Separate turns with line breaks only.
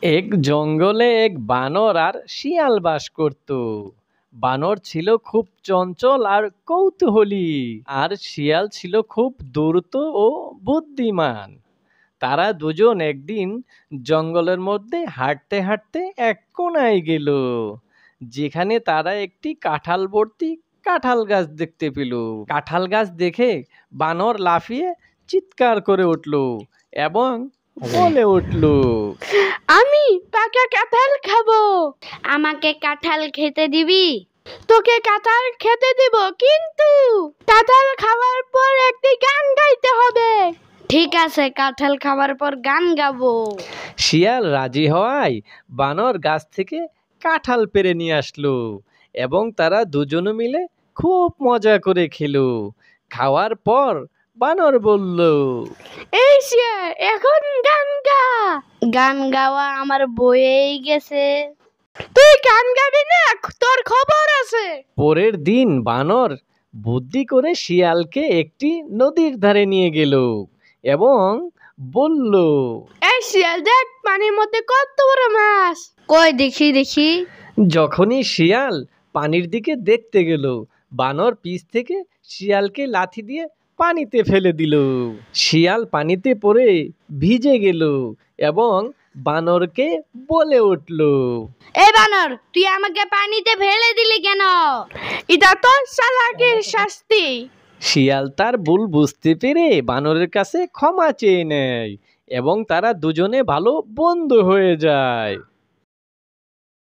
এক জঙ্গলে এক বানর আর শিয়াল বাস করত। বানর ছিল খুব চঞ্চল আর কৌতূহলী, আর শিয়াল ছিল খুব ধূর্ত ও বুদ্ধিমান। তারা দুজন একদিন জঙ্গলের মধ্যে হাঁটতে হাঁটতে এক কোণায় গেল, যেখানে তারা একটি কাঁঠাল ভর্তি কাঁঠাল গাছ দেখতে পেল। কাঁঠাল গাছ দেখে বানর লাফিয়ে চিৎকার করে উঠল এবং বলে উঠল,
আমি পাকা কাঁঠাল খাবো। আমাকে কাঁঠাল খেতে দিবি? তোকে কাঁঠাল খেতে দিব, কিন্তু কাঁঠাল খাওয়ার পর একটি গান গাইতে হবে। ঠিক আছে, কাঁঠাল খাওয়ার পর গান গাবো।
শিয়াল রাজি হওয়ায় বানর গাছ থেকে কাঁঠাল পেড়ে নিয়ে আসলো এবং তারা দুজনে মিলে খুব মজা করে খেলো। খাওয়ার পর বানর বলল,
এই শিয়াল, এখন গান গা। গান গাওয়া আমার বয়েই গেছে। তুই গান গাবি না, তোর খবর আছে।
পরের দিন বানর বুদ্ধি করে শিয়ালকে একটি নদীর ধারে নিয়ে গেল এবং বলল,
এই শিয়াল, দেখ পানির মধ্যে কত বড় মাছ। কই দেখি দেখি।
যখনই শিয়াল পানির দিকে দেখতে গেল, বানর পিছ থেকে শিয়ালকে লাথি দিয়ে পানিতে ফেলে দিল। শিয়াল পানিতে পড়ে ভিজে গেল এবং বানরকে বলে উঠল,
এই বানর, তুই আমাকে পানিতে ফেলে দিলি কেন? এটা তো চালাকির শাস্তি।
শিয়াল তার ভুল বুঝতে পেরে বানরের কাছে ক্ষমা চেয়ে নেয় এবং তারা দুজনে ভালো বন্ধু হয়ে যায়।